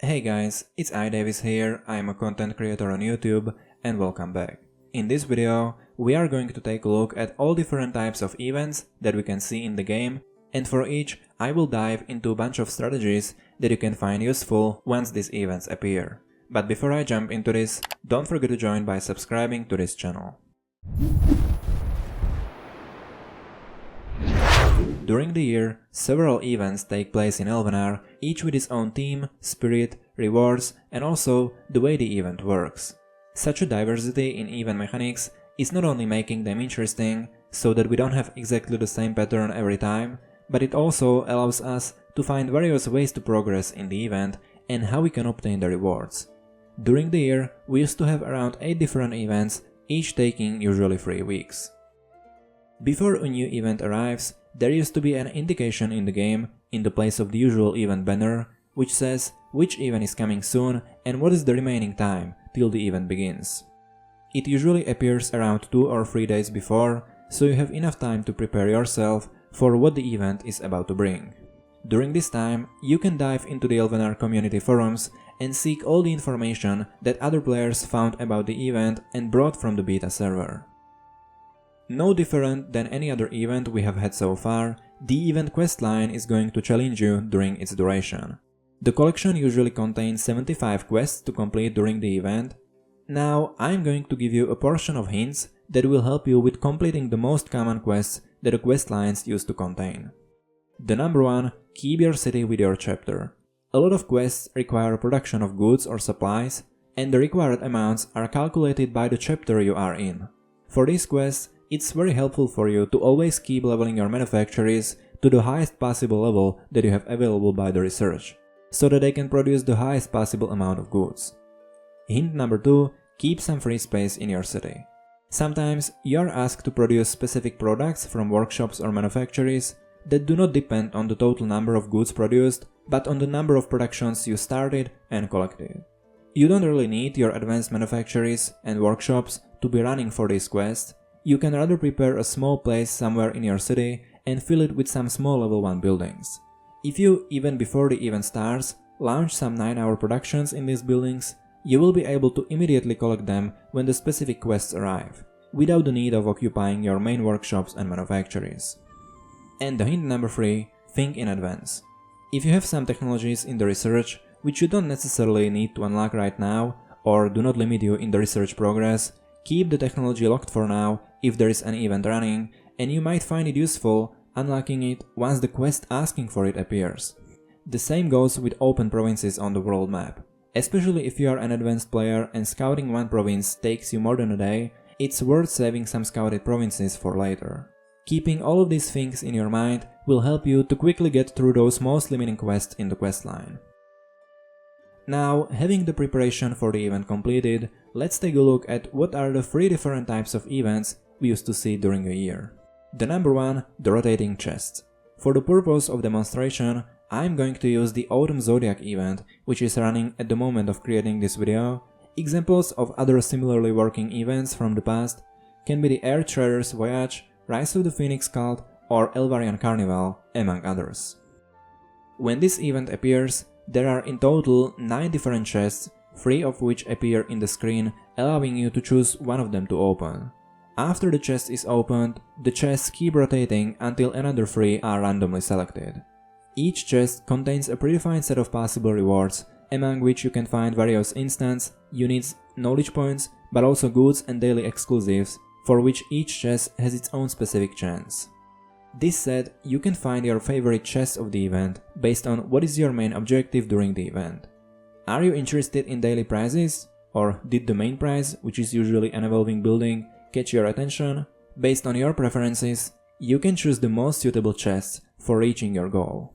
Hey guys, it's iDavis here, I am a content creator on YouTube and welcome back. In this video, we are going to take a look at all different types of events that we can see in the game, and for each I will dive into a bunch of strategies that you can find useful once these events appear. But before I jump into this, don't forget to join by subscribing to this channel. During the year, several events take place in Elvenar, each with its own theme, spirit, rewards, and also the way the event works. Such a diversity in event mechanics is not only making them interesting, so that we don't have exactly the same pattern every time, but it also allows us to find various ways to progress in the event and how we can obtain the rewards. During the year, we used to have around 8 different events, each taking usually 3 weeks. Before a new event arrives, there used to be an indication in the game, in the place of the usual event banner, which says which event is coming soon and what is the remaining time till the event begins. It usually appears around 2 or 3 days before, so you have enough time to prepare yourself for what the event is about to bring. During this time, you can dive into the Elvenar community forums and seek all the information that other players found about the event and brought from the beta server. No different than any other event we have had so far, the event questline is going to challenge you during its duration. The collection usually contains 75 quests to complete during the event. Now I'm going to give you a portion of hints that will help you with completing the most common quests that the questlines used to contain. The number 1, keep your city with your chapter. A lot of quests require production of goods or supplies, and the required amounts are calculated by the chapter you are in. For these quests, it's very helpful for you to always keep leveling your manufactories to the highest possible level that you have available by the research, so that they can produce the highest possible amount of goods. Hint number 2, keep some free space in your city. Sometimes you are asked to produce specific products from workshops or manufactories that do not depend on the total number of goods produced, but on the number of productions you started and collected. You don't really need your advanced manufactories and workshops to be running for this quest. You can rather prepare a small place somewhere in your city and fill it with some small level 1 buildings. If you, even before the event starts, launch some 9-hour productions in these buildings, you will be able to immediately collect them when the specific quests arrive, without the need of occupying your main workshops and manufactories. And the hint number 3, think in advance. If you have some technologies in the research which you don't necessarily need to unlock right now, or do not limit you in the research progress, keep the technology locked for now if there is an event running, and you might find it useful unlocking it once the quest asking for it appears. The same goes with open provinces on the world map. Especially if you are an advanced player and scouting one province takes you more than a day, it's worth saving some scouted provinces for later. Keeping all of these things in your mind will help you to quickly get through those most limiting quests in the questline. Now, having the preparation for the event completed, let's take a look at what are the 3 different types of events we used to see during a year. The number 1, the rotating chest. For the purpose of demonstration, I'm going to use the Autumn Zodiac event, which is running at the moment of creating this video. Examples of other similarly working events from the past can be the Air Trader's Voyage, Rise of the Phoenix Cult, or Elvarian Carnival, among others. When this event appears, there are in total 9 different chests, 3 of which appear in the screen, allowing you to choose one of them to open. After the chest is opened, the chests keep rotating until another 3 are randomly selected. Each chest contains a predefined set of possible rewards, among which you can find various instants, units, knowledge points, but also goods and daily exclusives, for which each chest has its own specific chance. This said, you can find your favorite chest of the event based on what is your main objective during the event. Are you interested in daily prizes? Or did the main prize, which is usually an evolving building, catch your attention? Based on your preferences, you can choose the most suitable chests for reaching your goal.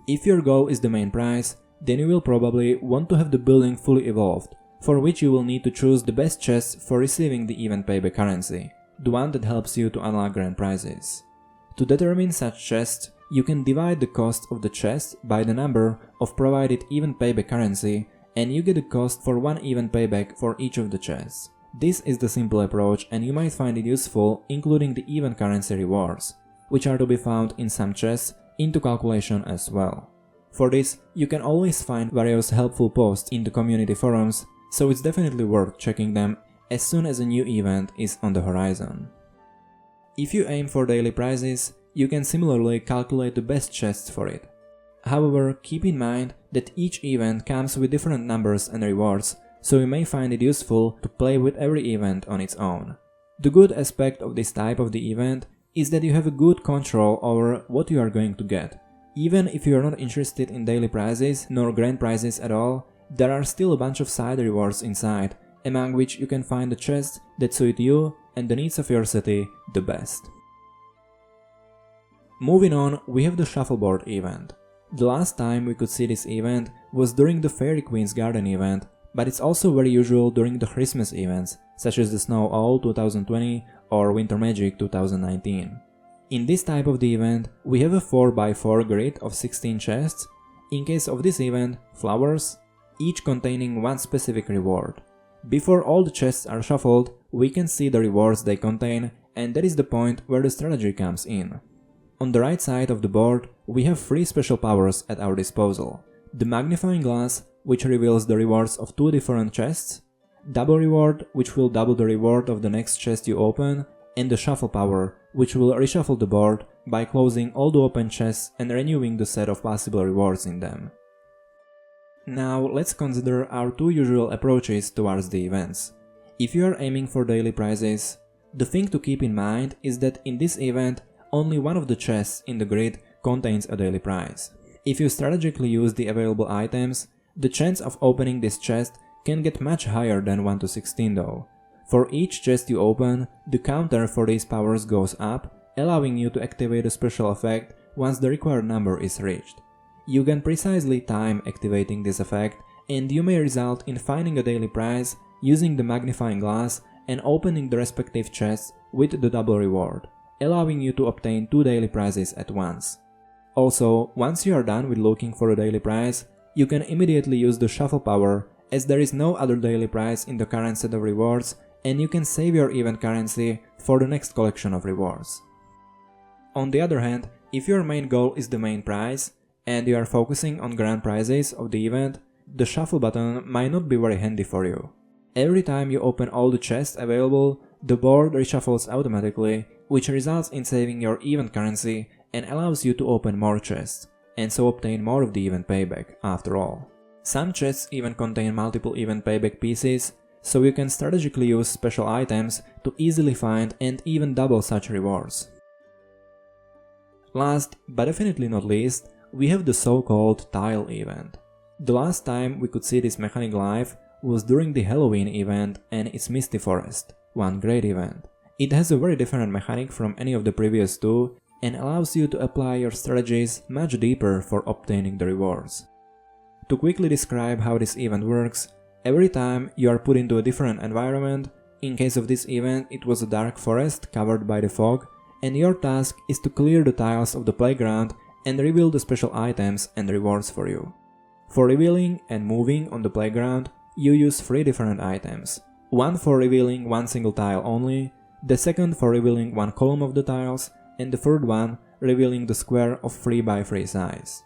If your goal is the main prize, then you will probably want to have the building fully evolved, for which you will need to choose the best chest for receiving the event payback currency, the one that helps you to unlock grand prizes. To determine such chests, you can divide the cost of the chest by the number of provided event payback currency, and you get the cost for 1 event payback for each of the chests. This is the simple approach, and you might find it useful including the event currency rewards, which are to be found in some chests, into calculation as well. For this, you can always find various helpful posts in the community forums, so it's definitely worth checking them as soon as a new event is on the horizon. If you aim for daily prizes, you can similarly calculate the best chests for it. However, keep in mind that each event comes with different numbers and rewards, so you may find it useful to play with every event on its own. The good aspect of this type of the event is that you have a good control over what you are going to get. Even if you are not interested in daily prizes nor grand prizes at all, there are still a bunch of side rewards inside, among which you can find the chests that suit you and the needs of your city the best. Moving on, we have the Shuffleboard event. The last time we could see this event was during the Fairy Queen's Garden event, but it's also very usual during the Christmas events, such as the Snow Owl 2020 or Winter Magic 2019. In this type of the event, we have a 4x4 grid of 16 chests, in case of this event, flowers, each containing one specific reward. Before all the chests are shuffled, we can see the rewards they contain, and that is the point where the strategy comes in. On the right side of the board, we have 3 special powers at our disposal. The Magnifying Glass, which reveals the rewards of 2 different chests, Double Reward, which will double the reward of the next chest you open, and the Shuffle power, which will reshuffle the board by closing all the open chests and renewing the set of possible rewards in them. Now let's consider our 2 usual approaches towards the events. If you are aiming for daily prizes, the thing to keep in mind is that in this event, only one of the chests in the grid contains a daily prize. If you strategically use the available items, the chance of opening this chest can get much higher than 1 to 16 though. For each chest you open, the counter for these powers goes up, allowing you to activate a special effect once the required number is reached. You can precisely time activating this effect, and you may result in finding a daily prize using the Magnifying Glass and opening the respective chests with the double reward, allowing you to obtain 2 daily prizes at once. Also, once you are done with looking for a daily prize, you can immediately use the Shuffle power, as there is no other daily prize in the current set of rewards, and you can save your event currency for the next collection of rewards. On the other hand, if your main goal is the main prize, and you are focusing on grand prizes of the event, the Shuffle button might not be very handy for you. Every time you open all the chests available, the board reshuffles automatically, which results in saving your event currency and allows you to open more chests, and so obtain more of the event payback after all. Some chests even contain multiple event payback pieces, so you can strategically use special items to easily find and even double such rewards. Last, but definitely not least, we have the so-called Tile event. The last time we could see this mechanic live was during the Halloween event and its Misty Forest, one great event. It has a very different mechanic from any of the previous 2 and allows you to apply your strategies much deeper for obtaining the rewards. To quickly describe how this event works, every time you are put into a different environment, in case of this event it was a dark forest covered by the fog, and your task is to clear the tiles of the playground and reveal the special items and rewards for you. For revealing and moving on the playground, you use 3 different items. One for revealing one single tile only, the second for revealing one column of the tiles, and the third one revealing the square of 3x3 size.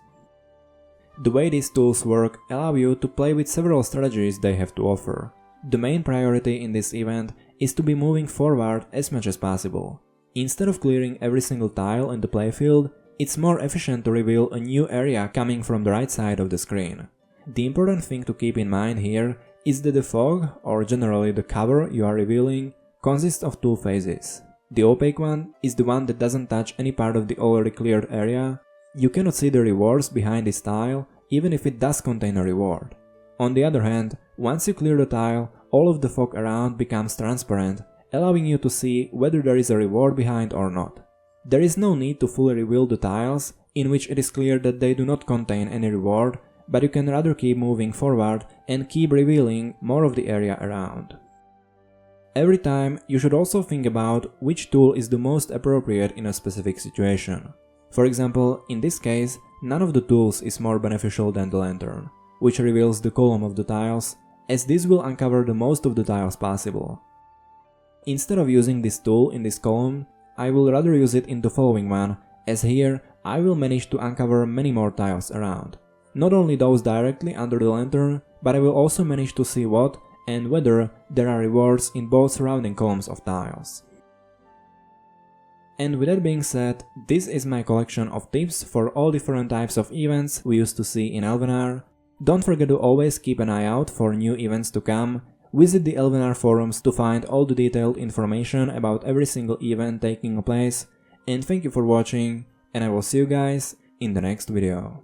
The way these tools work allow you to play with several strategies they have to offer. The main priority in this event is to be moving forward as much as possible. Instead of clearing every single tile in the playfield, it's more efficient to reveal a new area coming from the right side of the screen. The important thing to keep in mind here is that the fog, or generally the cover you are revealing, consists of 2 phases. The opaque one is the one that doesn't touch any part of the already cleared area. You cannot see the rewards behind this tile, even if it does contain a reward. On the other hand, once you clear the tile, all of the fog around becomes transparent, allowing you to see whether there is a reward behind or not. There is no need to fully reveal the tiles, in which it is clear that they do not contain any reward, but you can rather keep moving forward and keep revealing more of the area around. Every time, you should also think about which tool is the most appropriate in a specific situation. For example, in this case, none of the tools is more beneficial than the lantern, which reveals the column of the tiles, as this will uncover the most of the tiles possible. Instead of using this tool in this column, I will rather use it in the following one, as here I will manage to uncover many more tiles around. Not only those directly under the lantern, but I will also manage to see what and whether there are rewards in both surrounding columns of tiles. And with that being said, this is my collection of tips for all different types of events we used to see in Elvenar. Don't forget to always keep an eye out for new events to come. Visit the Elvenar forums to find all the detailed information about every single event taking place. And thank you for watching, and I will see you guys in the next video.